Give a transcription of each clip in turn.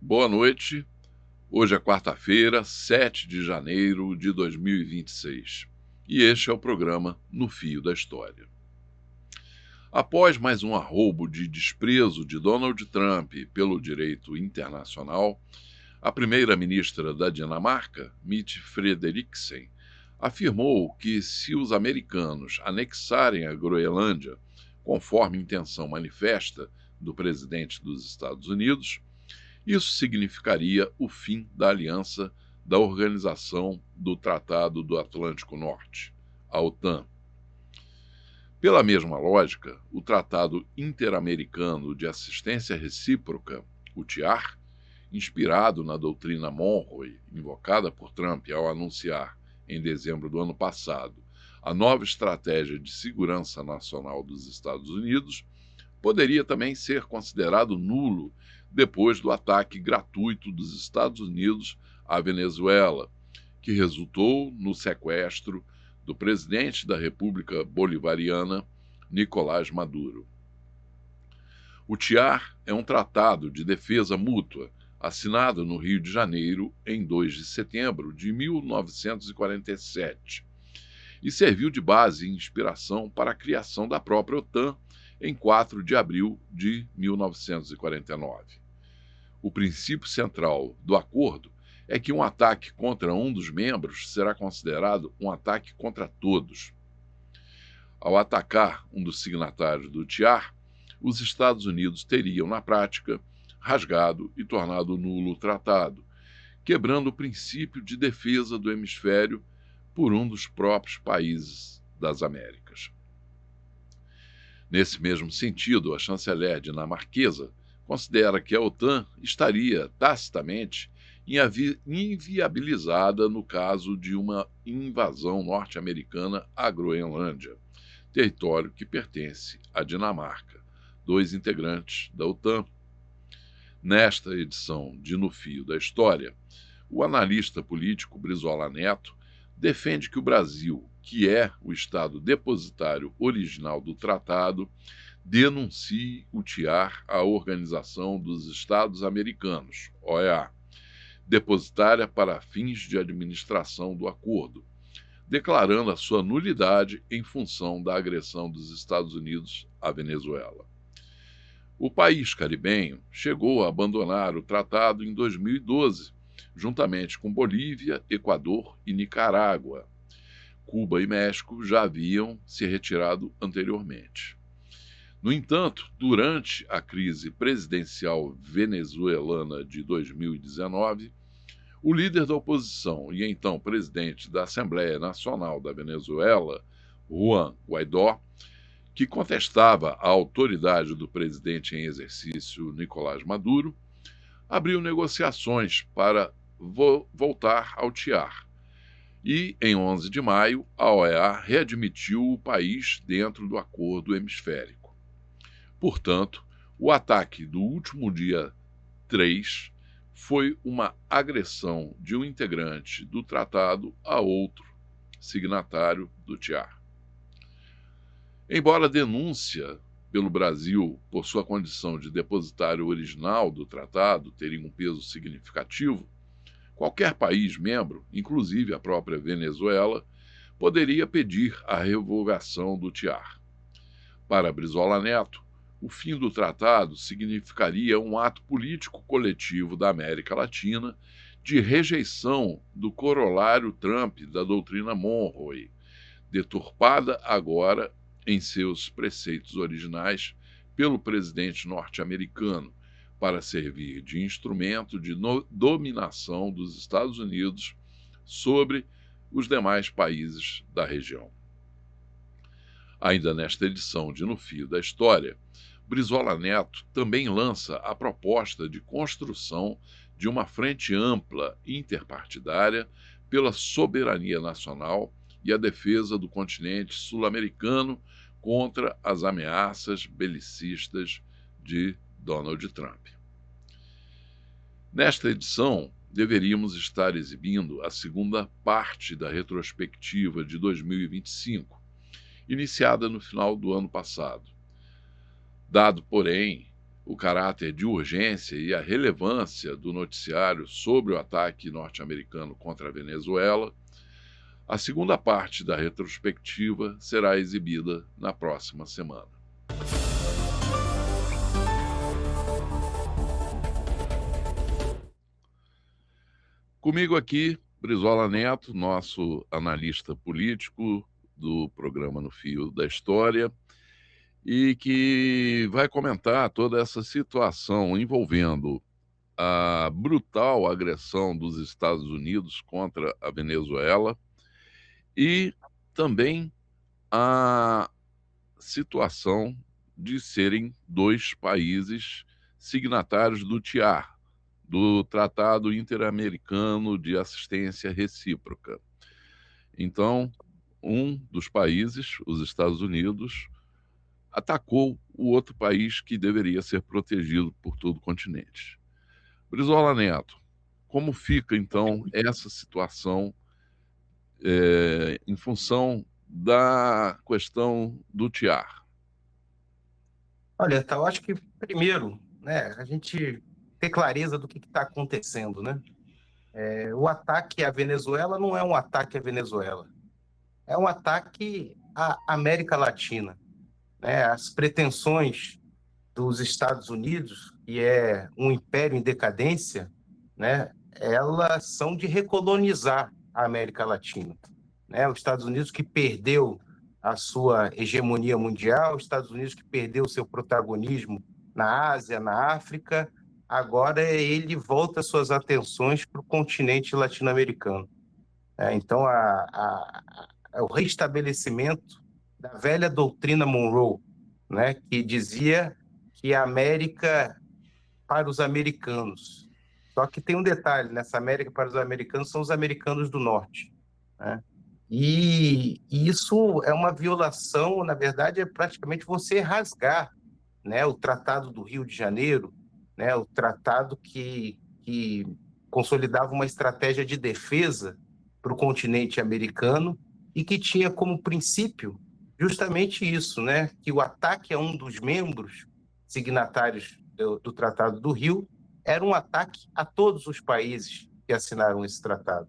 Boa noite. Hoje é quarta-feira, 7 de janeiro de 2026. E este é o programa No Fio da História. Após mais um arroubo de desprezo de Donald Trump pelo direito internacional, a primeira-ministra da Dinamarca, Mette Frederiksen, afirmou que se os americanos anexarem a Groenlândia, conforme intenção manifesta do presidente dos Estados Unidos, isso significaria o fim da aliança da Organização do Tratado do Atlântico Norte, a OTAN. Pela mesma lógica, o Tratado Interamericano de Assistência Recíproca, o TIAR, inspirado na doutrina Monroe, invocada por Trump ao anunciar, em dezembro do ano passado, a nova estratégia de segurança nacional dos Estados Unidos, poderia também ser considerado nulo depois do ataque gratuito dos Estados Unidos à Venezuela, que resultou no sequestro do presidente da República Bolivariana, Nicolás Maduro. O TIAR é um tratado de defesa mútua assinado no Rio de Janeiro em 2 de setembro de 1947 e serviu de base e inspiração para a criação da própria OTAN em 4 de abril de 1949. O princípio central do acordo é que um ataque contra um dos membros será considerado um ataque contra todos. Ao atacar um dos signatários do TIAR, os Estados Unidos teriam, na prática, rasgado e tornado nulo o tratado, quebrando o princípio de defesa do hemisfério por um dos próprios países das Américas. Nesse mesmo sentido, a chanceler dinamarquesa considera que a OTAN estaria tacitamente inviabilizada no caso de uma invasão norte-americana à Groenlândia, território que pertence à Dinamarca, 2 integrantes da OTAN. Nesta edição de No Fio da História, o analista político Brizola Neto defende que o Brasil, que é o Estado depositário original do tratado, denuncie o TIAR à Organização dos Estados Americanos, OEA, depositária para fins de administração do acordo, declarando a sua nulidade em função da agressão dos Estados Unidos à Venezuela. O país caribenho chegou a abandonar o tratado em 2012, juntamente com Bolívia, Equador e Nicarágua. Cuba e México já haviam se retirado anteriormente. No entanto, durante a crise presidencial venezuelana de 2019, o líder da oposição e então presidente da Assembleia Nacional da Venezuela, Juan Guaidó, que contestava a autoridade do presidente em exercício Nicolás Maduro, abriu negociações para voltar ao TIAR. E, em 11 de maio, a OEA readmitiu o país dentro do acordo hemisférico. Portanto, o ataque do último dia 3 foi uma agressão de um integrante do tratado a outro signatário do TIAR. Embora a denúncia pelo Brasil por sua condição de depositário original do tratado teria um peso significativo, qualquer país membro, inclusive a própria Venezuela, poderia pedir a revogação do TIAR. Para Brizola Neto, o fim do tratado significaria um ato político coletivo da América Latina de rejeição do corolário Trump da doutrina Monroe, deturpada agora em seus preceitos originais pelo presidente norte-americano, para servir de instrumento de dominação dos Estados Unidos sobre os demais países da região. Ainda nesta edição de No Fio da História, Brizola Neto também lança a proposta de construção de uma frente ampla interpartidária pela soberania nacional e a defesa do continente sul-americano contra as ameaças belicistas de Donald Trump. Nesta edição, deveríamos estar exibindo a segunda parte da retrospectiva de 2025, iniciada no final do ano passado. Dado, porém, o caráter de urgência e a relevância do noticiário sobre o ataque norte-americano contra a Venezuela, a segunda parte da retrospectiva será exibida na próxima semana. Comigo aqui, Brizola Neto, nosso analista político do programa No Fio da História, e que vai comentar toda essa situação envolvendo a brutal agressão dos Estados Unidos contra a Venezuela e também a situação de serem dois países signatários do TIAR, do Tratado Interamericano de Assistência Recíproca. Então, um dos países, os Estados Unidos, atacou o outro país que deveria ser protegido por todo o continente. Brizola Neto, como fica então essa situação em função da questão do TIAR? Olha, tá, eu acho que primeiro, né, a gente ter clareza do que está acontecendo, né? O ataque à Venezuela não é um ataque à Venezuela, é um ataque à América Latina, né? As pretensões dos Estados Unidos, que é um império em decadência, né? Elas são de recolonizar a América Latina, né? Os Estados Unidos que perdeu a sua hegemonia mundial, os Estados Unidos que perdeu o seu protagonismo na Ásia, na África, agora ele volta suas atenções para o continente latino-americano. Então, o restabelecimento da velha doutrina Monroe, né, que dizia que a América para os americanos. Só que tem um detalhe, nessa América para os americanos são os americanos do norte, né? E isso é uma violação, na verdade, é praticamente você rasgar, né, o Tratado do Rio de Janeiro, né, o tratado que consolidava uma estratégia de defesa para o continente americano e que tinha como princípio justamente isso, né, que o ataque a um dos membros signatários do Tratado do Rio era um ataque a todos os países que assinaram esse tratado.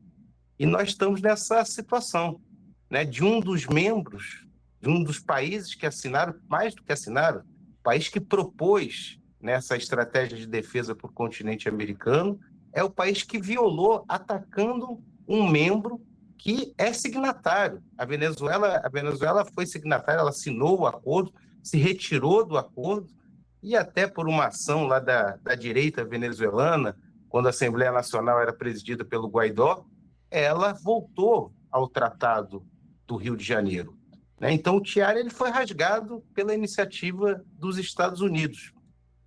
E nós estamos nessa situação, né, de um dos membros, de um dos países que assinaram, mais do que assinaram, país que propôs nessa estratégia de defesa para o continente americano, é o país que violou, atacando um membro que é signatário. A Venezuela foi signatária, ela assinou o acordo, se retirou do acordo, e até por uma ação lá da direita venezuelana, quando a Assembleia Nacional era presidida pelo Guaidó, ela voltou ao Tratado do Rio de Janeiro, né? Então, o TIAR ele foi rasgado pela iniciativa dos Estados Unidos.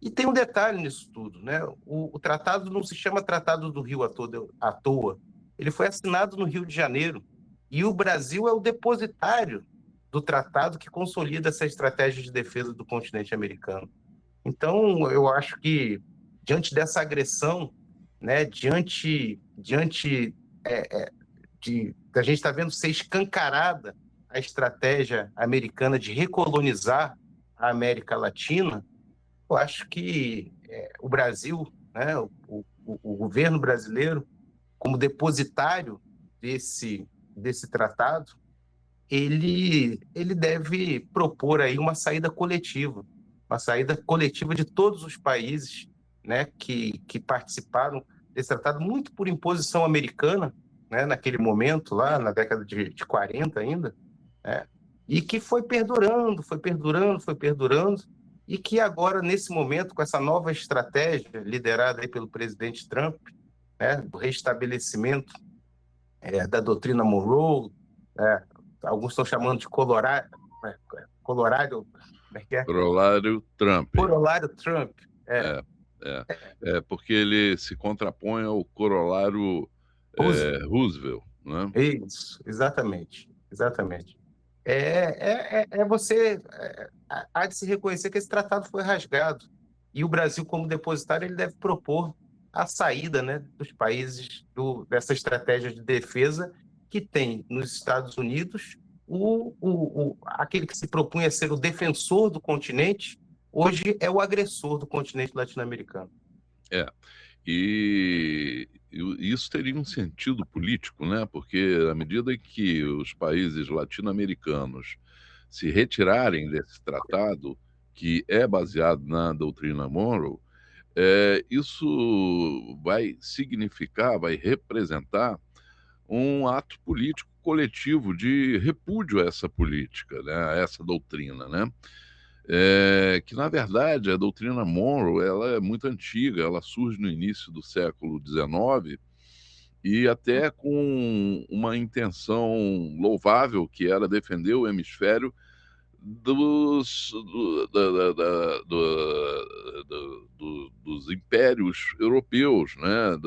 E tem um detalhe nisso tudo, né? O tratado não se chama Tratado do Rio à toa. Ele foi assinado no Rio de Janeiro. E o Brasil é o depositário do tratado que consolida essa estratégia de defesa do continente americano. Então, eu acho que, diante dessa agressão, né, diante a gente está vendo ser escancarada a estratégia americana de recolonizar a América Latina, eu acho que o Brasil, né, o governo brasileiro, como depositário desse tratado, ele deve propor aí uma saída coletiva de todos os países, né, que participaram desse tratado, muito por imposição americana, né, naquele momento, lá na década de 40 ainda, né, e que foi perdurando, e que agora, nesse momento, com essa nova estratégia liderada aí pelo presidente Trump, né, do restabelecimento da doutrina Monroe, alguns estão chamando de Colorado, como é que é? Corolário Trump. Corolário Trump. Porque ele se contrapõe ao corolário Roosevelt, né? Isso, exatamente. Há de se reconhecer que esse tratado foi rasgado. E o Brasil, como depositário, ele deve propor a saída, né, dos países dessa estratégia de defesa que tem nos Estados Unidos aquele que se propunha ser o defensor do continente, hoje é o agressor do continente latino-americano. É. E isso teria um sentido político, né? Porque à medida que os países latino-americanos se retirarem desse tratado, que é baseado na doutrina Monroe, isso vai significar, vai representar um ato político coletivo de repúdio a essa política, né, a essa doutrina, né? Que na verdade a doutrina Monroe ela é muito antiga, ela surge no início do século XIX e até com uma intenção louvável que era defender o hemisfério dos, do- da- da- dos impérios europeus, né?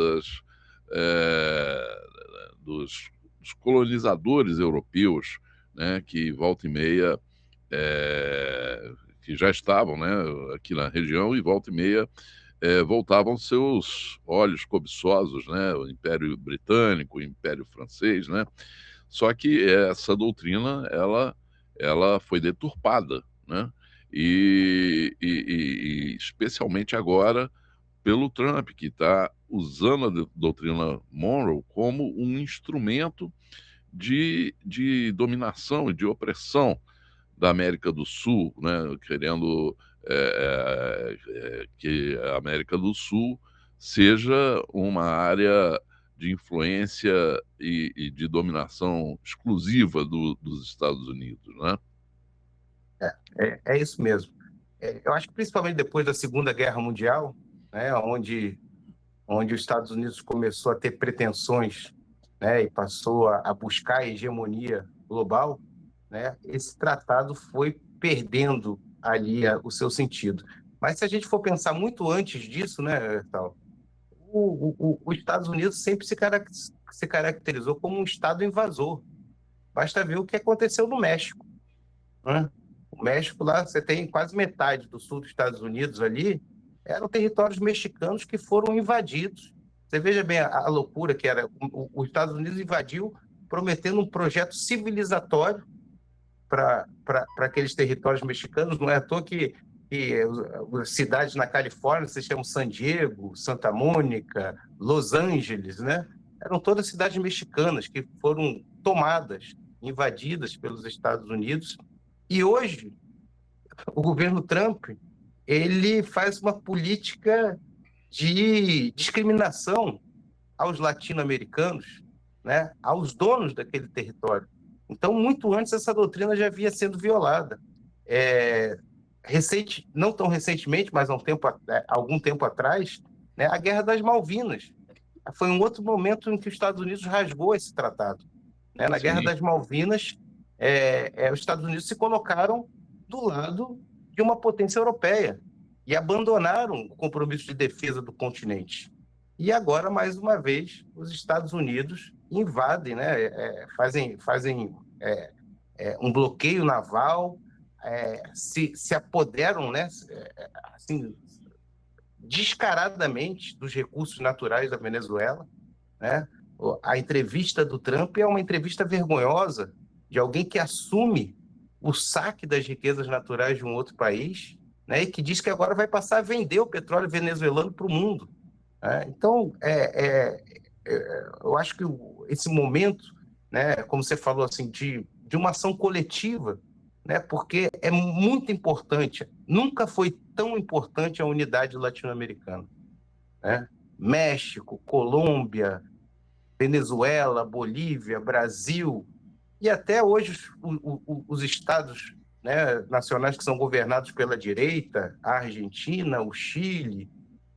Eh, dos colonizadores europeus, né? Que volta e meia que já estavam, né? Aqui na região e volta e meia voltavam seus olhos cobiçosos, né? O Império Britânico, o Império Francês, né? Só que essa doutrina, ela foi deturpada, né? E especialmente agora pelo Trump, que está usando a doutrina Monroe como um instrumento de dominação e de opressão da América do Sul, né? Querendo que a América do Sul seja uma área de influência e de dominação exclusiva dos Estados Unidos, né? É isso mesmo. Eu acho que principalmente depois da Segunda Guerra Mundial, né, onde os Estados Unidos começou a ter pretensões, né, e passou a buscar a hegemonia global, né, esse tratado foi perdendo ali o seu sentido. Mas se a gente for pensar muito antes disso, né, Tal, os Estados Unidos sempre se caracterizou como um Estado invasor. Basta ver o que aconteceu no México, né? O México lá, você tem quase metade do sul dos Estados Unidos ali, eram territórios mexicanos que foram invadidos. Você veja bem a loucura que era. Os Estados Unidos invadiu prometendo um projeto civilizatório para aqueles territórios mexicanos. Não é à toa que as cidades na Califórnia se chamam San Diego, Santa Mônica, Los Angeles, né? Eram todas cidades mexicanas que foram tomadas, invadidas pelos Estados Unidos. E hoje, o governo Trump, ele faz uma política de discriminação aos latino-americanos, né, aos donos daquele território. Então, muito antes, essa doutrina já havia sendo violada. Não tão recentemente, mas algum tempo atrás, né, a Guerra das Malvinas. Foi um outro momento em que os Estados Unidos rasgou esse tratado. Né? Na Guerra Sim, das Malvinas, os Estados Unidos se colocaram do lado de uma potência europeia e abandonaram o compromisso de defesa do continente. E agora, mais uma vez, os Estados Unidos invadem, né? Fazem um bloqueio naval, se apoderam, né? Assim, descaradamente dos recursos naturais da Venezuela, né? A entrevista do Trump é uma entrevista vergonhosa de alguém que assume o saque das riquezas naturais de um outro país, né? E que diz que agora vai passar a vender o petróleo venezuelano para o mundo. Né? Então, eu acho que esse momento, né, como você falou, assim, de uma ação coletiva, né, porque é muito importante, nunca foi tão importante a unidade latino-americana. Né? México, Colômbia, Venezuela, Bolívia, Brasil, e até hoje os estados, né, nacionais que são governados pela direita, a Argentina, o Chile,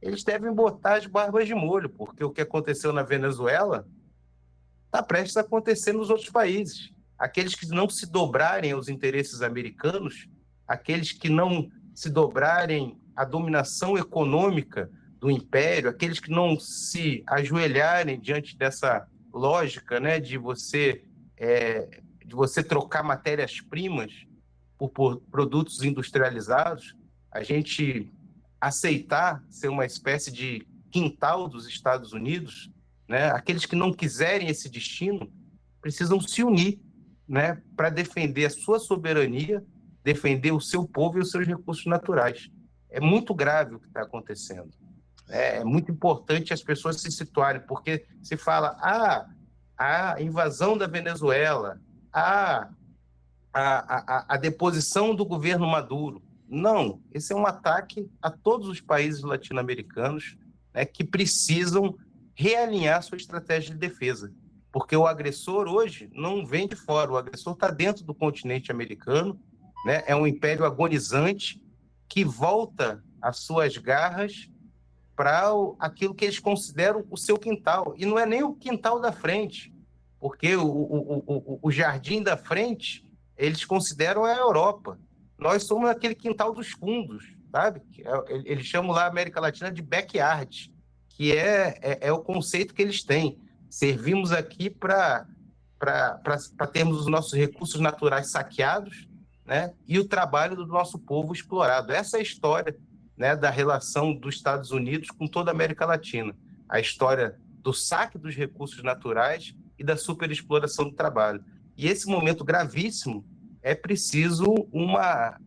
eles devem botar as barbas de molho, porque o que aconteceu na Venezuela está prestes a acontecer nos outros países. Aqueles que não se dobrarem aos interesses americanos, aqueles que não se dobrarem à dominação econômica do império, aqueles que não se ajoelharem diante dessa lógica, né, de você trocar matérias-primas por produtos industrializados, a gente aceitar ser uma espécie de quintal dos Estados Unidos, né? Aqueles que não quiserem esse destino precisam se unir, né, para defender a sua soberania, defender o seu povo e os seus recursos naturais. É muito grave o que está acontecendo. É muito importante as pessoas se situarem, porque se fala, a invasão da Venezuela, a deposição do governo Maduro. Não, esse é um ataque a todos os países latino-americanos, né, que precisam realinhar sua estratégia de defesa. Porque o agressor hoje não vem de fora, o agressor está dentro do continente americano, né, é um império agonizante que volta às suas garras para aquilo que eles consideram o seu quintal. E não é nem o quintal da frente, porque o jardim da frente eles consideram a Europa. Nós somos aquele quintal dos fundos, sabe? Eles chamam lá a América Latina de backyard, que é o conceito que eles têm. Servimos aqui para termos os nossos recursos naturais saqueados, né? E o trabalho do nosso povo explorado. Essa é a história, né, da relação dos Estados Unidos com toda a América Latina. A história do saque dos recursos naturais e da superexploração do trabalho. E esse momento gravíssimo é preciso uma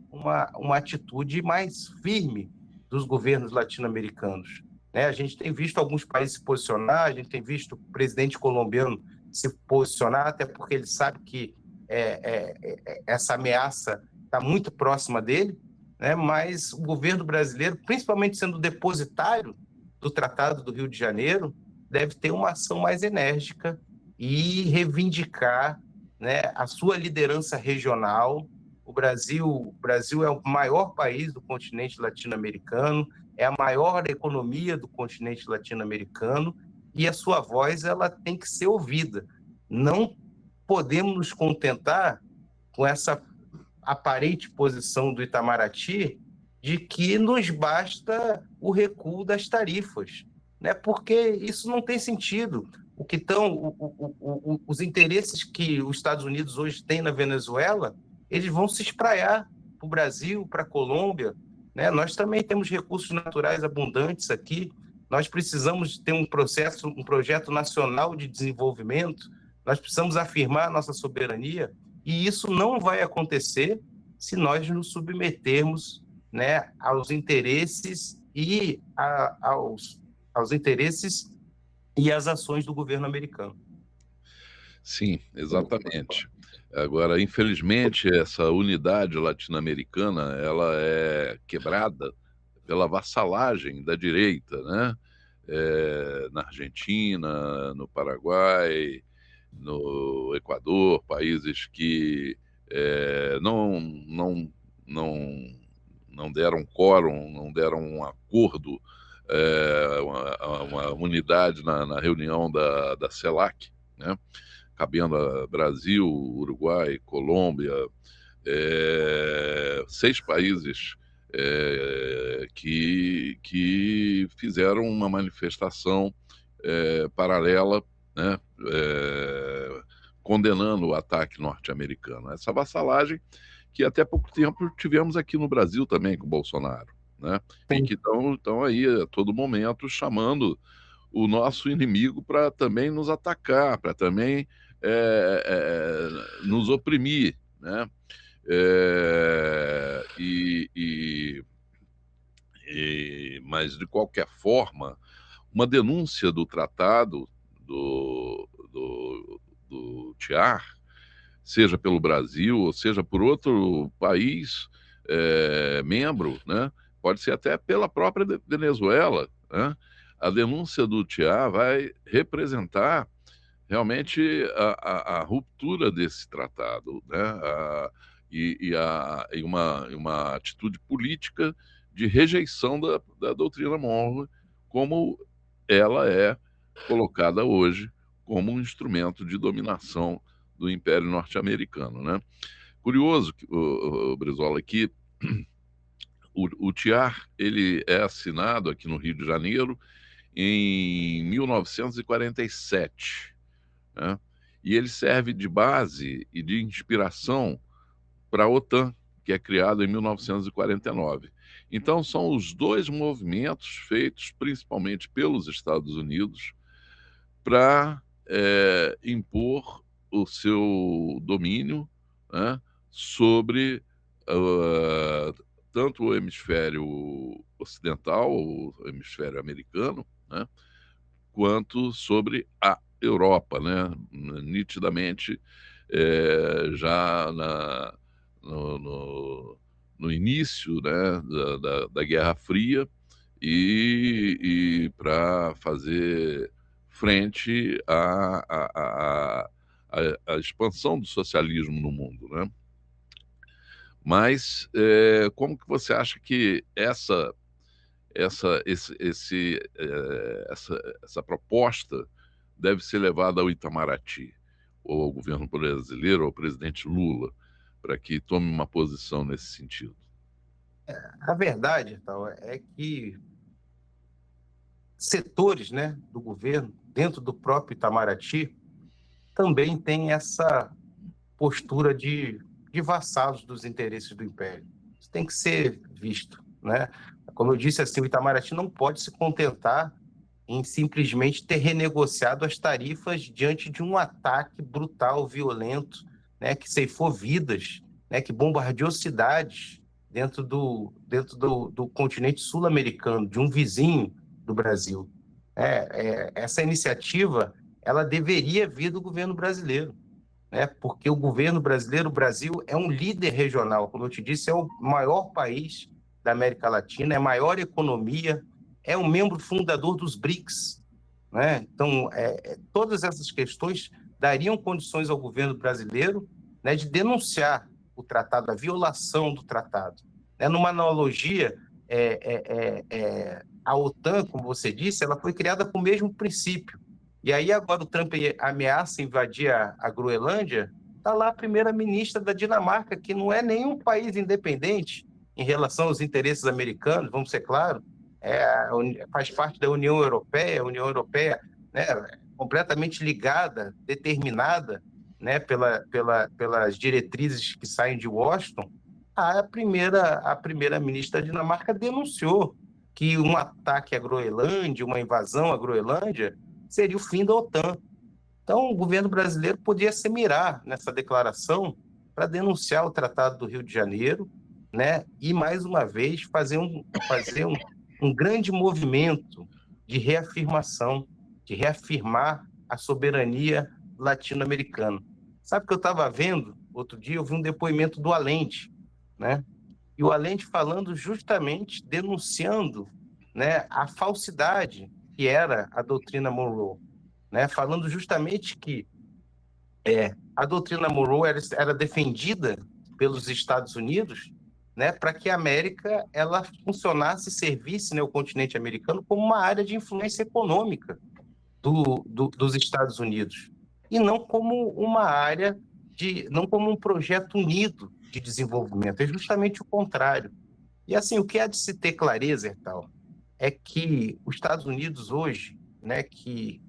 atitude mais firme dos governos latino-americanos. Né? A gente tem visto alguns países se posicionar, a gente tem visto o presidente colombiano se posicionar, até porque ele sabe que essa ameaça está muito próxima dele, né? Mas o governo brasileiro, principalmente sendo depositário do Tratado do Rio de Janeiro, deve ter uma ação mais enérgica e reivindicar, né, a sua liderança regional. O Brasil é o maior país do continente latino-americano, é a maior economia do continente latino-americano e a sua voz ela tem que ser ouvida. Não podemos nos contentar com essa aparente posição do Itamaraty de que nos basta o recuo das tarifas, né? Porque isso não tem sentido. O que estão, os interesses que os Estados Unidos hoje têm na Venezuela, eles vão se espraiar para o Brasil, para a Colômbia, né? Nós também temos recursos naturais abundantes aqui. Nós precisamos ter um projeto nacional de desenvolvimento. Nós precisamos afirmar a nossa soberania. E isso não vai acontecer se nós nos submetermos, né, aos interesses aos interesses e às ações do governo americano. Sim, exatamente. Agora, infelizmente, essa unidade latino-americana ela é quebrada pela vassalagem da direita, né? Na Argentina, no Paraguai, no Equador, países que não deram quórum, não deram um acordo, uma unidade na reunião da CELAC, né? Cabendo a Brasil, Uruguai, Colômbia, 6 países que fizeram uma manifestação paralela, né, condenando o ataque norte-americano. Essa vassalagem que até pouco tempo tivemos aqui no Brasil também com o Bolsonaro, né? E que estão aí a todo momento chamando o nosso inimigo para também nos atacar, para também nos oprimir, né? Mas, de qualquer forma, uma denúncia do tratado do TIAR, seja pelo Brasil, ou seja por outro país membro, né? Pode ser até pela própria Venezuela, né? A denúncia do TIAR vai representar realmente a ruptura desse tratado, né? E uma atitude política de rejeição da doutrina Monroe, como ela é colocada hoje como um instrumento de dominação do Império Norte-Americano, né? Curioso, Brizola, que o TIAR ele é assinado aqui no Rio de Janeiro em 1947, né? E ele serve de base e de inspiração para a OTAN, que é criada em 1949. Então, são os dois movimentos feitos principalmente pelos Estados Unidos para impor o seu domínio, né, sobre tanto o hemisfério ocidental, o hemisfério americano, né, quanto sobre a Europa, né? Nitidamente, já no, no, no início, né, da Guerra Fria e para fazer frente à expansão do socialismo no mundo, né? Mas como que você acha que essa proposta deve ser levada ao Itamaraty, ou ao governo brasileiro, ou ao presidente Lula, para que tome uma posição nesse sentido? A verdade, tal, é que setores, né, do governo, dentro do próprio Itamaraty, também tem essa postura de vassalos dos interesses do Império. Isso tem que ser visto, né? Como eu disse, assim, o Itamaraty não pode se contentar em simplesmente ter renegociado as tarifas diante de um ataque brutal, violento, né, que ceifou vidas, né, que bombardeou cidades dentro do continente sul-americano, de um vizinho do Brasil. Essa iniciativa ela deveria vir do governo brasileiro, né, porque o governo brasileiro, o Brasil, é um líder regional, como eu te disse, é o maior país da América Latina, é a maior economia, é um membro fundador dos BRICS, né? Então, todas essas questões dariam condições ao governo brasileiro, né, de denunciar o tratado, a violação do tratado. Né? Numa analogia, a OTAN, como você disse, ela foi criada com o mesmo princípio. E aí agora o Trump ameaça invadir a Groenlândia, está lá a primeira-ministra da Dinamarca, que não é nenhum país independente em relação aos interesses americanos, vamos ser claros, faz parte da União Europeia, a União Europeia, né, completamente ligada, determinada, né, pelas diretrizes que saem de Washington. A primeira-ministra da Dinamarca denunciou que um ataque à Groenlândia, uma invasão à Groenlândia, seria o fim da OTAN. Então, o governo brasileiro podia se mirar nessa declaração para denunciar o Tratado do Rio de Janeiro, né? E, mais uma vez, fazer um grande movimento de reafirmação, de reafirmar a soberania latino-americana. Sabe o que eu estava vendo outro dia? Eu vi um depoimento do Allende, né? E o Allende falando justamente, denunciando, né, a falsidade que era a doutrina Monroe, né? Falando justamente que a doutrina Monroe era defendida pelos Estados Unidos, né, para que a América ela funcionasse e servisse, né, o continente americano como uma área de influência econômica dos Estados Unidos, e não como uma área não como um projeto unido de desenvolvimento, é justamente o contrário. E assim, o que há de se ter clareza, tal, é que os Estados Unidos hoje, né, que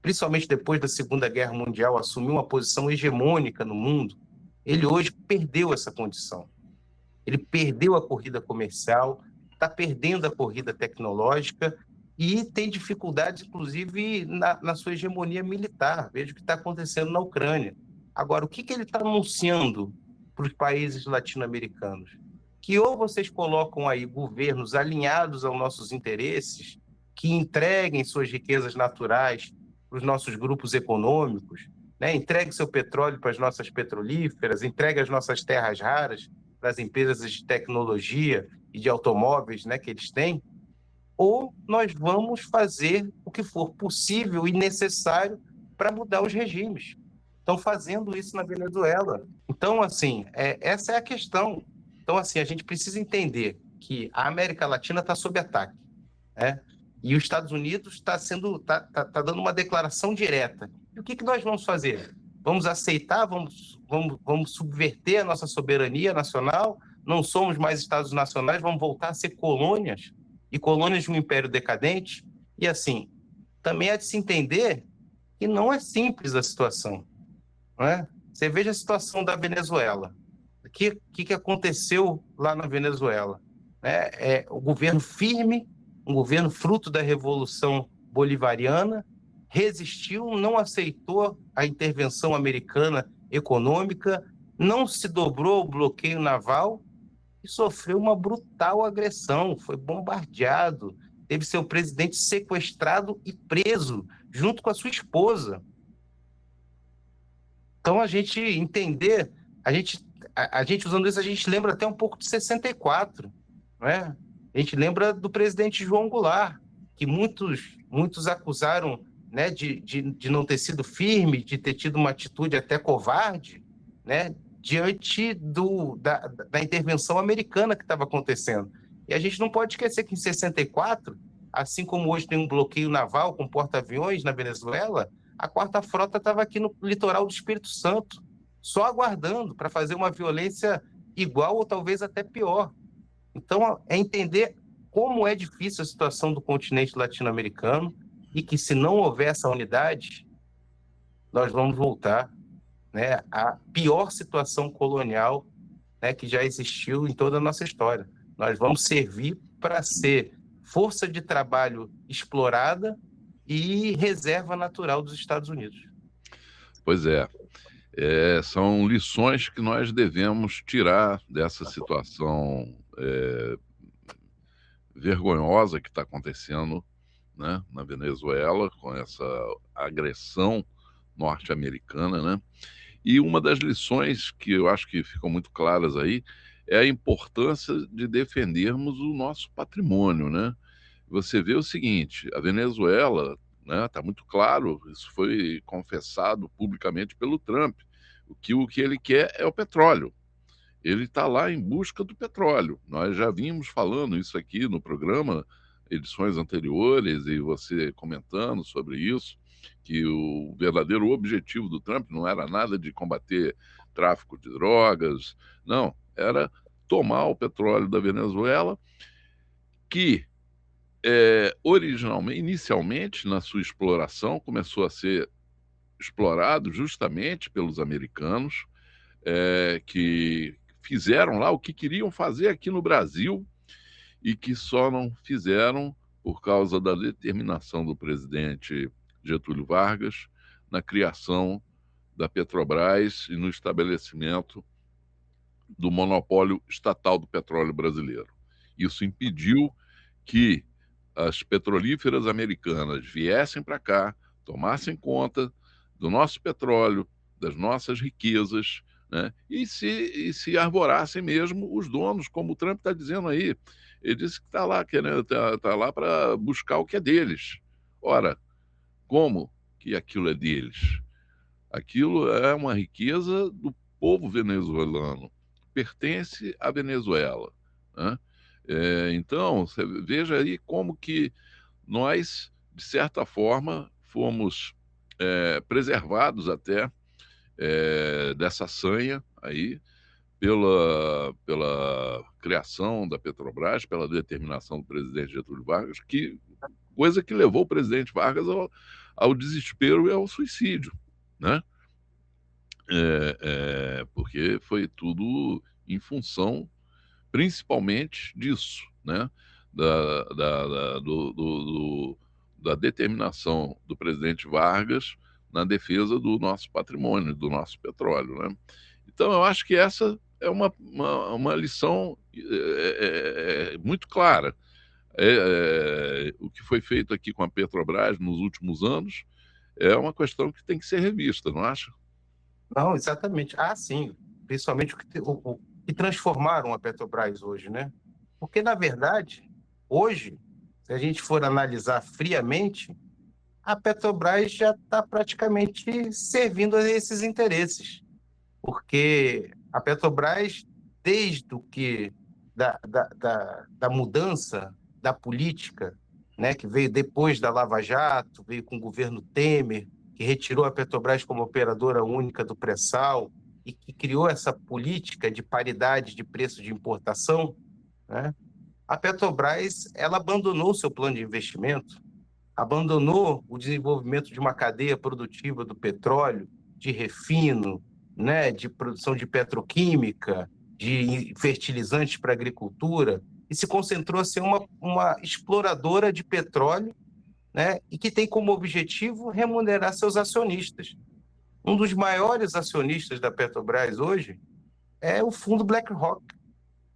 principalmente depois da Segunda Guerra Mundial, assumiu uma posição hegemônica no mundo, ele hoje perdeu essa condição. Ele perdeu a corrida comercial, está perdendo a corrida tecnológica e tem dificuldades, inclusive, na sua hegemonia militar. Veja o que está acontecendo na Ucrânia. Agora, o que ele está anunciando para os países latino-americanos? Que ou vocês colocam aí governos alinhados aos nossos interesses, que entreguem suas riquezas naturais para os nossos grupos econômicos, né? Entregue seu petróleo para as nossas petrolíferas, entregue as nossas terras raras para as empresas de tecnologia e de automóveis, né, que eles têm, ou nós vamos fazer o que for possível e necessário para mudar os regimes. Estão fazendo isso na Venezuela. Então, assim, essa é a questão. Então, assim, a gente precisa entender que a América Latina está sob ataque, né? E os Estados Unidos está dando uma declaração direta. E o que nós vamos fazer? Vamos aceitar, vamos subverter a nossa soberania nacional? Não somos mais Estados nacionais, vamos voltar a ser colônias, e colônias de um império decadente? E assim, também há de se entender que não é simples a situação, não é? Você veja a situação da Venezuela. O que aconteceu lá na Venezuela? O governo firme, um governo fruto da Revolução Bolivariana, resistiu, não aceitou a intervenção americana econômica, não se dobrou ao bloqueio naval que sofreu uma brutal agressão, foi bombardeado, teve seu presidente sequestrado e preso, junto com a sua esposa. Então, a gente entender, a gente usando isso, a gente lembra até um pouco de 64, não é? A gente lembra do presidente João Goulart, que muitos acusaram, né, de não ter sido firme, de ter tido uma atitude até covarde, né, diante da intervenção americana que estava acontecendo. E a gente não pode esquecer que em 64, assim como hoje tem um bloqueio naval com porta-aviões na Venezuela, a Quarta Frota estava aqui no litoral do Espírito Santo, só aguardando para fazer uma violência igual ou talvez até pior. Então, é entender como é difícil a situação do continente latino-americano e que, se não houver essa unidade, nós vamos voltar, né, à pior situação colonial, né, que já existiu em toda a nossa história. Nós vamos servir para ser força de trabalho explorada e reserva natural dos Estados Unidos. Pois é. São lições que nós devemos tirar dessa situação vergonhosa que está acontecendo, né, na Venezuela, com essa agressão norte-americana, né? E uma das lições que eu acho que ficam muito claras aí é a importância de defendermos o nosso patrimônio, né? Você vê o seguinte, a Venezuela, né, tá muito claro, isso foi confessado publicamente pelo Trump, o que ele quer é o petróleo. Ele está lá em busca do petróleo. Nós já vimos falando isso aqui no programa, edições anteriores, e você comentando sobre isso, que o verdadeiro objetivo do Trump não era nada de combater tráfico de drogas, não, era tomar o petróleo da Venezuela, que originalmente, inicialmente, na sua exploração, começou a ser explorado justamente pelos americanos, que fizeram lá o que queriam fazer aqui no Brasil e que só não fizeram por causa da determinação do presidente Getúlio Vargas na criação da Petrobras e no estabelecimento do monopólio estatal do petróleo brasileiro. Isso impediu que as petrolíferas americanas viessem para cá, tomassem conta do nosso petróleo, das nossas riquezas, né? E se arvorassem mesmo os donos, como o Trump está dizendo aí. Ele disse que está lá, tá lá para buscar o que é deles. Ora, como que aquilo é deles? Aquilo é uma riqueza do povo venezuelano, pertence à Venezuela, né? Então, você veja aí como que nós, de certa forma, fomos preservados até dessa sanha aí, pela criação da Petrobras, pela determinação do presidente Getúlio Vargas, coisa que levou o presidente Vargas ao desespero e ao suicídio, né? Porque foi tudo em função, principalmente disso, né? Da determinação do presidente Vargas na defesa do nosso patrimônio, do nosso petróleo, né? Então, eu acho que essa é uma lição muito clara. O que foi feito aqui com a Petrobras nos últimos anos é uma questão que tem que ser revista, não acha? Não, exatamente. Ah, sim. Principalmente o que transformaram a Petrobras hoje, né? Porque, na verdade, hoje, se a gente for analisar friamente, a Petrobras já está praticamente servindo a esses interesses. Porque a Petrobras, desde o que da mudança da política, né, que veio depois da Lava Jato, veio com o governo Temer, que retirou a Petrobras como operadora única do pré-sal e que criou essa política de paridade de preço de importação, né? A Petrobras ela abandonou o seu plano de investimento, abandonou o desenvolvimento de uma cadeia produtiva do petróleo, de refino, né, de produção de petroquímica, de fertilizantes para a agricultura, e se concentrou a ser uma exploradora de petróleo, né, e que tem como objetivo remunerar seus acionistas. Um dos maiores acionistas da Petrobras hoje é o fundo BlackRock,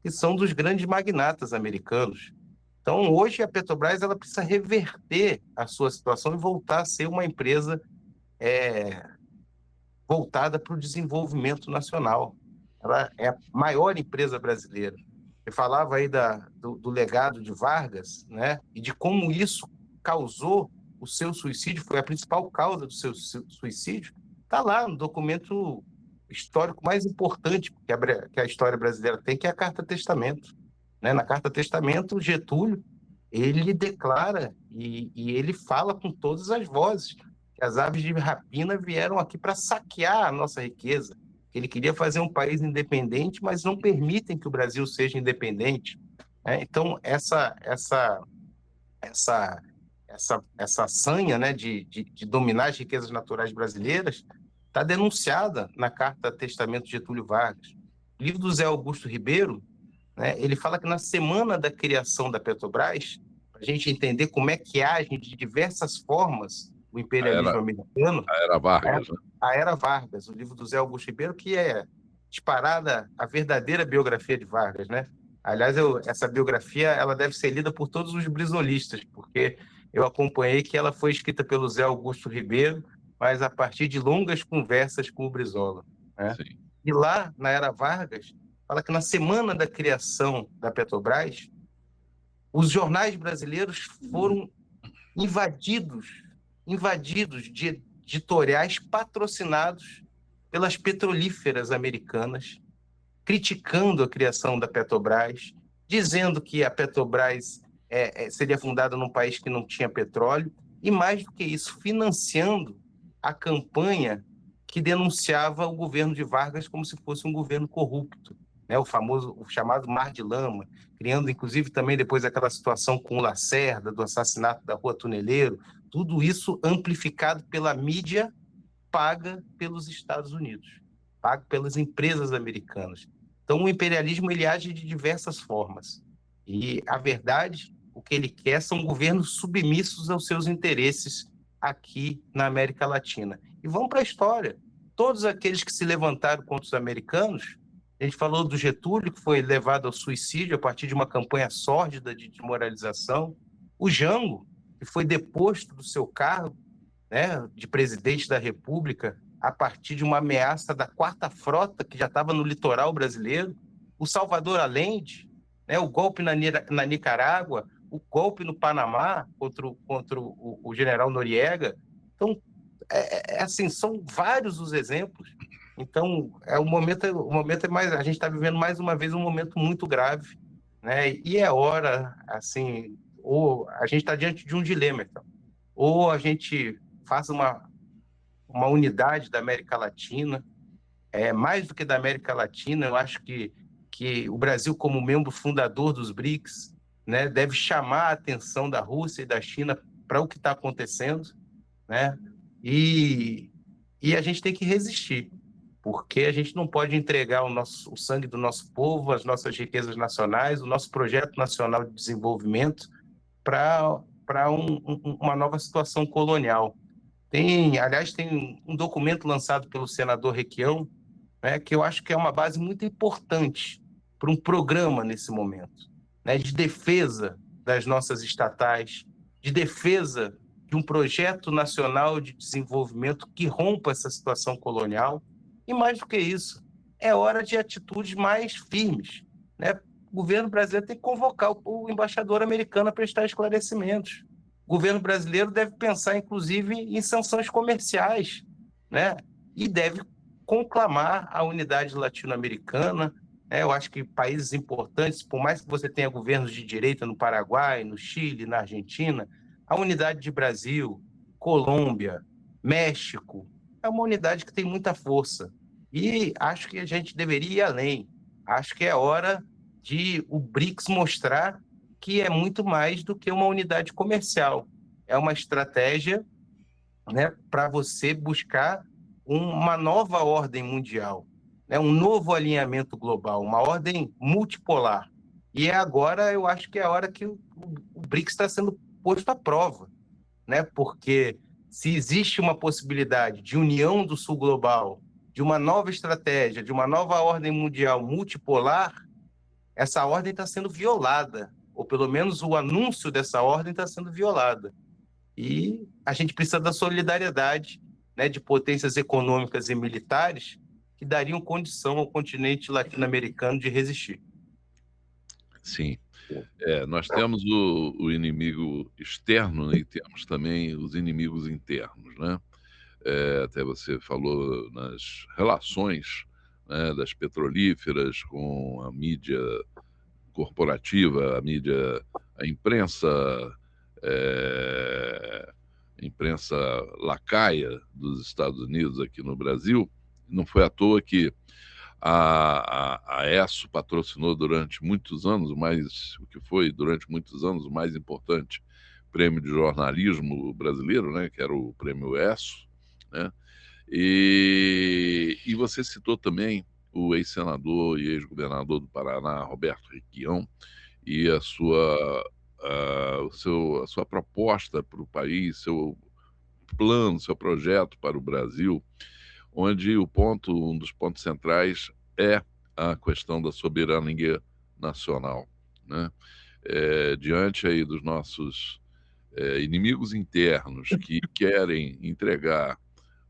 que são dos grandes magnatas americanos. Então, hoje, a Petrobras ela precisa reverter a sua situação e voltar a ser uma empresa voltada para o desenvolvimento nacional. Ela é a maior empresa brasileira. Você falava aí do legado de Vargas, né? E de como isso causou o seu suicídio, foi a principal causa do seu suicídio. Está lá no documento histórico mais importante que a história brasileira tem, que é a Carta Testamento. Né? Na Carta Testamento, Getúlio, ele declara e ele fala com todas as vozes que as aves de rapina vieram aqui para saquear a nossa riqueza. Ele queria fazer um país independente, mas não permitem que o Brasil seja independente. Né? Então, essa sanha, né, de dominar as riquezas naturais brasileiras está denunciada na Carta Testamento de Getúlio Vargas. O livro do Zé Augusto Ribeiro, né, ele fala que na semana da criação da Petrobras, para a gente entender como é que age de diversas formas o imperialismo americano, A Era Vargas, né? A Era Vargas, o livro do Zé Augusto Ribeiro, que é disparada a verdadeira biografia de Vargas, né? Aliás, essa biografia ela deve ser lida por todos os brizolistas, porque eu acompanhei que ela foi escrita pelo Zé Augusto Ribeiro, mas a partir de longas conversas com o Brizola. Né? E lá, na Era Vargas, fala que na semana da criação da Petrobras, os jornais brasileiros foram invadidos de editoriais patrocinados pelas petrolíferas americanas, criticando a criação da Petrobras, dizendo que a Petrobras seria fundada num país que não tinha petróleo, e mais do que isso, financiando a campanha que denunciava o governo de Vargas como se fosse um governo corrupto, né? O chamado Mar de Lama, criando inclusive também depois aquela situação com o Lacerda, do assassinato da Rua Tuneleiro, tudo isso amplificado pela mídia paga pelos Estados Unidos, paga pelas empresas americanas. Então, o imperialismo ele age de diversas formas. E a verdade, o que ele quer são governos submissos aos seus interesses aqui na América Latina. E vão para a história. Todos aqueles que se levantaram contra os americanos, a gente falou do Getúlio, que foi levado ao suicídio a partir de uma campanha sórdida de desmoralização. O Jango, que foi deposto do seu cargo, né, de presidente da República, a partir de uma ameaça da Quarta Frota, que já estava no litoral brasileiro. O Salvador Allende, né, o golpe na Nicarágua, o golpe no Panamá contra o general Noriega. Então, assim, são vários os exemplos. Então, o momento é mais, a gente está vivendo mais uma vez um momento muito grave, né? E é hora, assim, ou a gente está diante de um dilema, então. Ou a gente faz uma unidade da América Latina, mais do que da América Latina, eu acho que o Brasil, como membro fundador dos BRICS, né, deve chamar a atenção da Rússia e da China para o que está acontecendo, né? E a gente tem que resistir, porque a gente não pode entregar o sangue do nosso povo, as nossas riquezas nacionais, o nosso projeto nacional de desenvolvimento para uma nova situação colonial. Aliás, tem um documento lançado pelo senador Requião, né, que eu acho que é uma base muito importante para um programa nesse momento, né, de defesa das nossas estatais, de defesa de um projeto nacional de desenvolvimento que rompa essa situação colonial. E mais do que isso, é hora de atitudes mais firmes, né? O governo brasileiro tem que convocar o embaixador americano a prestar esclarecimentos. O governo brasileiro deve pensar, inclusive, em sanções comerciais, né? E deve conclamar a unidade latino-americana. Né? Eu acho que países importantes, por mais que você tenha governos de direita no Paraguai, no Chile, na Argentina, a unidade de Brasil, Colômbia, México, é uma unidade que tem muita força. E acho que a gente deveria ir além. Acho que é hora de o BRICS mostrar que é muito mais do que uma unidade comercial. É uma estratégia, né, para você buscar uma nova ordem mundial, né, um novo alinhamento global, uma ordem multipolar. E agora eu acho que é a hora que o BRICS está sendo posto à prova, né, porque se existe uma possibilidade de união do Sul global, de uma nova estratégia, de uma nova ordem mundial multipolar, essa ordem está sendo violada, ou pelo menos o anúncio dessa ordem está sendo violada. E a gente precisa da solidariedade, né, de potências econômicas e militares que dariam condição ao continente latino-americano de resistir. Sim. Nós temos o inimigo externo, né, e temos também os inimigos internos, né? Até você falou nas relações, né, das petrolíferas com a mídia corporativa, a imprensa, imprensa lacaia dos Estados Unidos aqui no Brasil. Não foi à toa que a ESSO patrocinou durante muitos anos, durante muitos anos o mais importante prêmio de jornalismo brasileiro, né, que era o prêmio ESSO, né? E você citou também o ex-senador e ex-governador do Paraná, Roberto Requião, e a sua proposta para o país, seu plano, seu projeto para o Brasil, onde um dos pontos centrais é a questão da soberania nacional, né? Diante aí dos nossos inimigos internos que querem entregar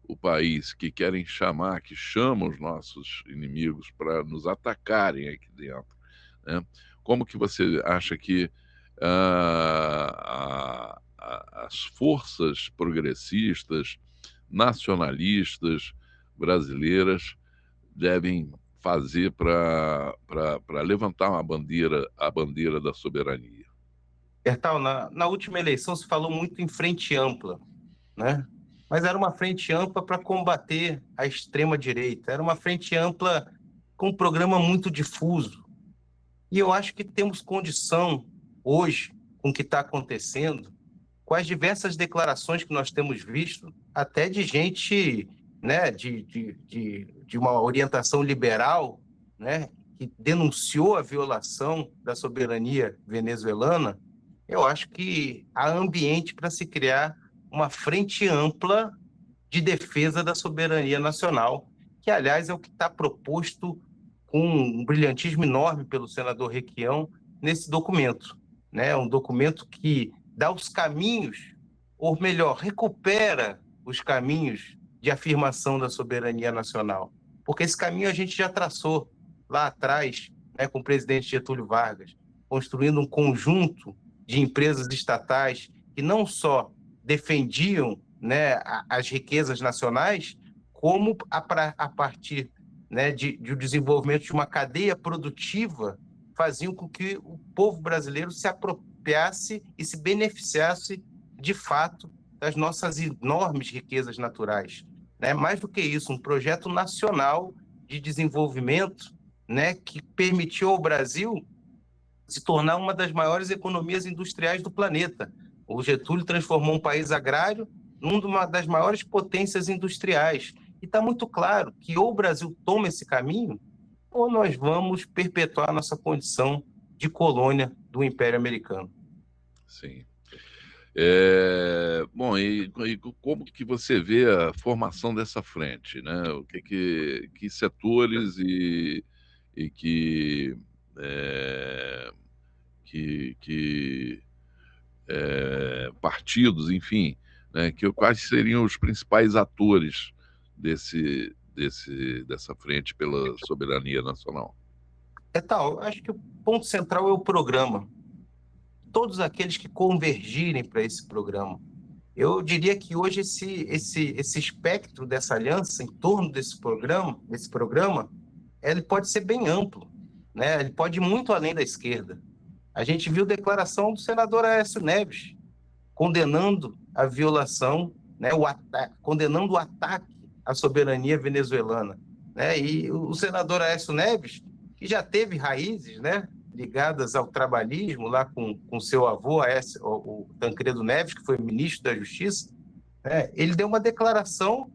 o país, que chamam os nossos inimigos para nos atacarem aqui dentro, né? Como que você acha que as forças progressistas, nacionalistas brasileiras devem fazer para levantar a bandeira da soberania? Bertal, na última eleição se falou muito em frente ampla, né? Mas era uma frente ampla para combater a extrema-direita, era uma frente ampla com um programa muito difuso. E eu acho que temos condição, hoje, com o que está acontecendo, com as diversas declarações que nós temos visto, até de gente, né, de uma orientação liberal, né, que denunciou a violação da soberania venezuelana. Eu acho que há ambiente para se criar uma frente ampla de defesa da soberania nacional, que, aliás, é o que está proposto com um brilhantismo enorme pelo senador Requião nesse documento, né? Um documento que dá os caminhos, ou melhor, recupera os caminhos de afirmação da soberania nacional, porque esse caminho a gente já traçou lá atrás, né, com o presidente Getúlio Vargas, construindo um conjunto de empresas estatais que não só defendiam, né, as riquezas nacionais, como a partir, né, do desenvolvimento de uma cadeia produtiva, faziam com que o povo brasileiro se apropriasse e se beneficiasse, de fato, das nossas enormes riquezas naturais, né? Mais do que isso, um projeto nacional de desenvolvimento, né, que permitiu ao Brasil se tornar uma das maiores economias industriais do planeta. O Getúlio transformou um país agrário numa das maiores potências industriais. E está muito claro que ou o Brasil toma esse caminho, ou nós vamos perpetuar nossa condição de colônia do Império Americano. Sim. Bom, e como que você vê a formação dessa frente, né? Que setores e partidos, enfim, né? Quais seriam os principais atores dessa frente pela soberania nacional? Acho que o ponto central é o programa. Todos aqueles que convergirem para esse programa. Eu diria que hoje esse espectro dessa aliança em torno desse programa, ele pode ser bem amplo, né? Ele pode ir muito além da esquerda. A gente viu a declaração do senador Aécio Neves condenando a violação, né, condenando o ataque à soberania venezuelana, né? E o senador Aécio Neves, que já teve raízes, né, ligadas ao trabalhismo, lá com seu avô, o Tancredo Neves, que foi ministro da Justiça, né, ele deu uma declaração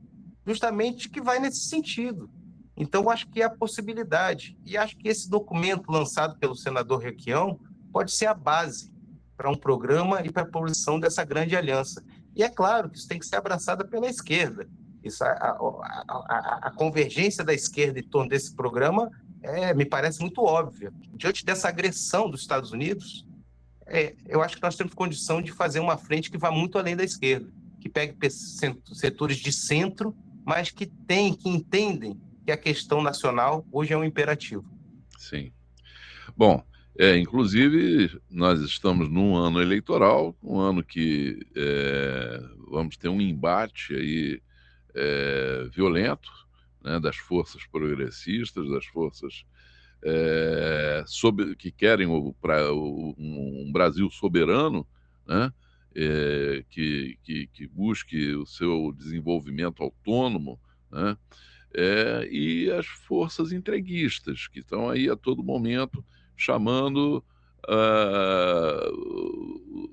justamente que vai nesse sentido. Então, acho que há possibilidade. E acho que esse documento lançado pelo senador Requião pode ser a base para um programa e para a posição dessa grande aliança. E é claro que isso tem que ser abraçado pela esquerda. A convergência da esquerda em torno desse programa me parece muito óbvia. Diante dessa agressão dos Estados Unidos, eu acho que nós temos condição de fazer uma frente que vá muito além da esquerda, que pegue setores de centro, mas que entendem que a questão nacional hoje é um imperativo. Sim. Bom, inclusive, nós estamos num ano eleitoral, um ano que vamos ter um embate aí violento, né, das forças progressistas, das forças que querem um Brasil soberano, né, que busque o seu desenvolvimento autônomo, né, e as forças entreguistas, que estão aí a todo momento chamando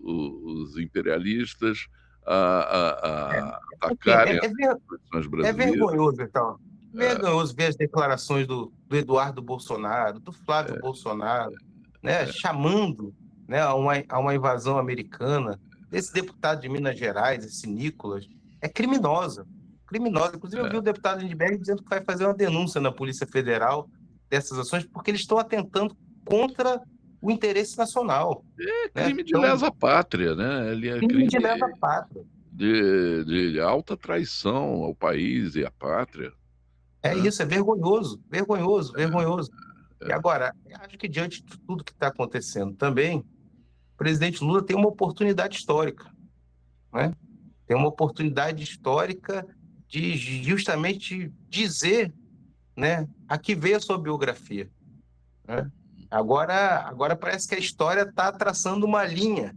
os imperialistas a atacarem as instituições É brasileiras. vergonhoso, então. Vergonhoso ver as declarações do Eduardo Bolsonaro, do Flávio Bolsonaro, né, chamando, né, a uma invasão americana. Esse deputado de Minas Gerais, esse Nicolas, é criminosa. Criminosa. Inclusive, eu vi o deputado Lindbergh dizendo que vai fazer uma denúncia na Polícia Federal dessas ações, porque eles estão atentando contra o interesse nacional. Né? Crime de lesa pátria, né? Ele é Crime crime de lesa pátria. de alta traição ao país e à pátria. É Né? isso, é vergonhoso, vergonhoso, vergonhoso. E agora, eu acho que diante de tudo que está acontecendo também, o presidente Lula tem uma oportunidade histórica, né? Tem uma oportunidade histórica de justamente dizer, né, a que veio a sua biografia, né? Agora parece que a história está traçando uma linha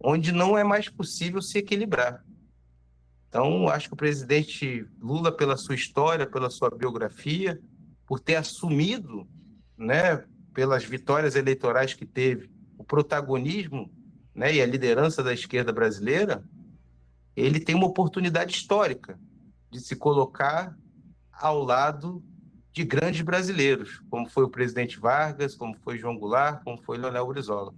onde não é mais possível se equilibrar. Então, acho que o presidente Lula, pela sua história, pela sua biografia, por ter assumido, né, pelas vitórias eleitorais que teve, o protagonismo, né, e a liderança da esquerda brasileira, ele tem uma oportunidade histórica de se colocar ao lado de grandes brasileiros, como foi o presidente Vargas, como foi João Goulart, como foi Leonel Brizola.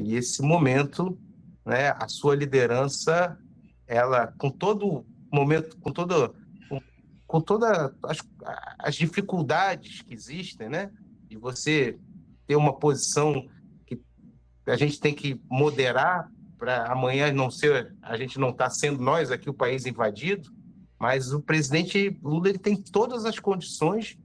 E esse momento, né, a sua liderança, ela, com todo momento, com todas as dificuldades que existem, né, de você ter uma posição que a gente tem que moderar para amanhã não ser, a gente não está sendo nós aqui o país invadido, mas o presidente Lula ele tem todas as condições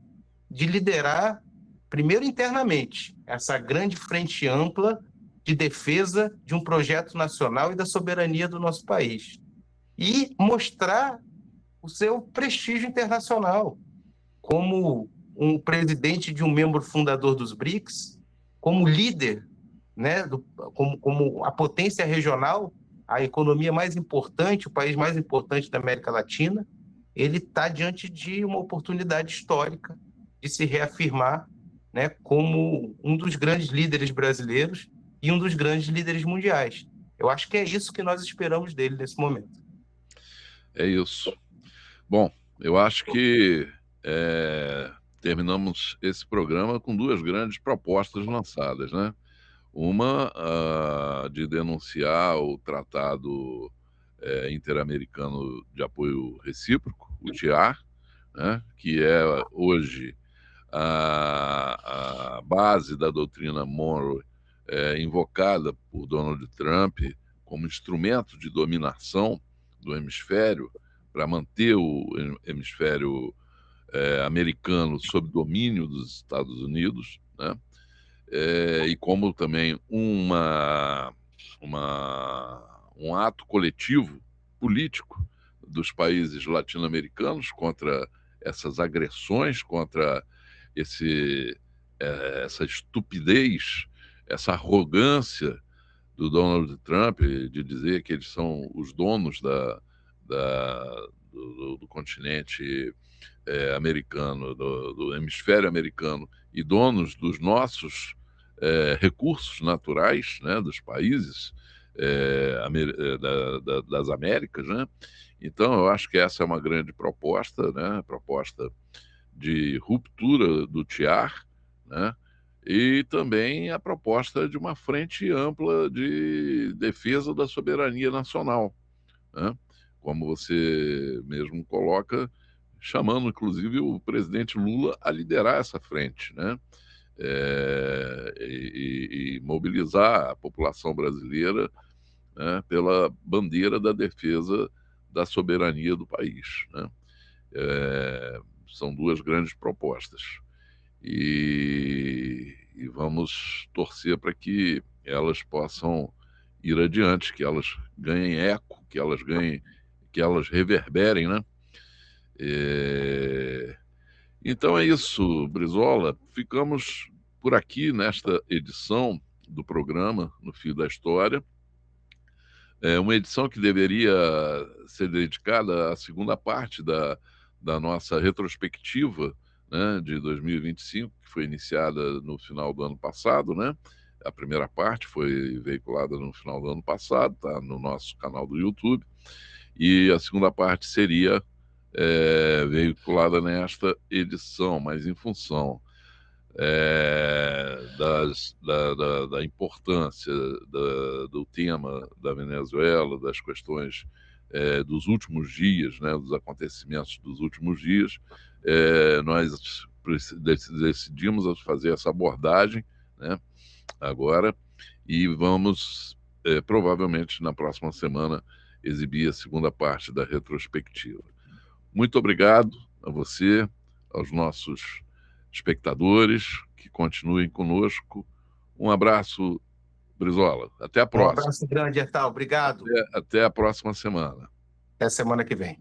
de liderar, primeiro internamente, essa grande frente ampla de defesa de um projeto nacional e da soberania do nosso país. E mostrar o seu prestígio internacional como um presidente de um membro fundador dos BRICS, como líder, né, como a potência regional, a economia mais importante, o país mais importante da América Latina, ele está diante de uma oportunidade histórica de se reafirmar, né, como um dos grandes líderes brasileiros e um dos grandes líderes mundiais. Eu acho que é isso que nós esperamos dele nesse momento. É isso. Bom, eu acho que terminamos esse programa com duas grandes propostas lançadas, né? Uma de denunciar o Tratado Interamericano de Apoio Recíproco, o TIAR, né? Que é hoje a base da doutrina Monroe, invocada por Donald Trump como instrumento de dominação do hemisfério para manter o hemisfério americano sob domínio dos Estados Unidos, né? E como também um ato coletivo político dos países latino-americanos contra essas agressões, contra essa estupidez, essa arrogância do Donald Trump de dizer que eles são os donos do continente americano, do hemisfério americano, e donos dos nossos recursos naturais, né, dos países das Américas, né? Então, eu acho que essa é uma grande proposta, né? Proposta de ruptura do TIAR, né? E também a proposta de uma frente ampla de defesa da soberania nacional, né? Como você mesmo coloca, chamando inclusive o presidente Lula a liderar essa frente, né? E mobilizar a população brasileira, né, pela bandeira da defesa da soberania do país, né? São duas grandes propostas e vamos torcer para que elas possam ir adiante, que elas ganhem eco, que elas reverberem, né? Então é isso, Brizola. Ficamos por aqui nesta edição do programa No Fio da História. Uma edição que deveria ser dedicada à segunda parte da nossa retrospectiva, né, de 2025, que foi iniciada no final do ano passado, né? A primeira parte foi veiculada no final do ano passado, está no nosso canal do YouTube, e a segunda parte seria veiculada nesta edição, mas em função da importância do tema da Venezuela, das questões dos últimos dias, né, dos acontecimentos dos últimos dias, nós decidimos fazer essa abordagem, né, agora, e vamos provavelmente na próxima semana exibir a segunda parte da retrospectiva. Muito obrigado a você, aos nossos espectadores que continuem conosco. Um abraço, Brizola. Até a próxima. Um abraço grande, Etal. Obrigado. Até a próxima semana. Até semana que vem.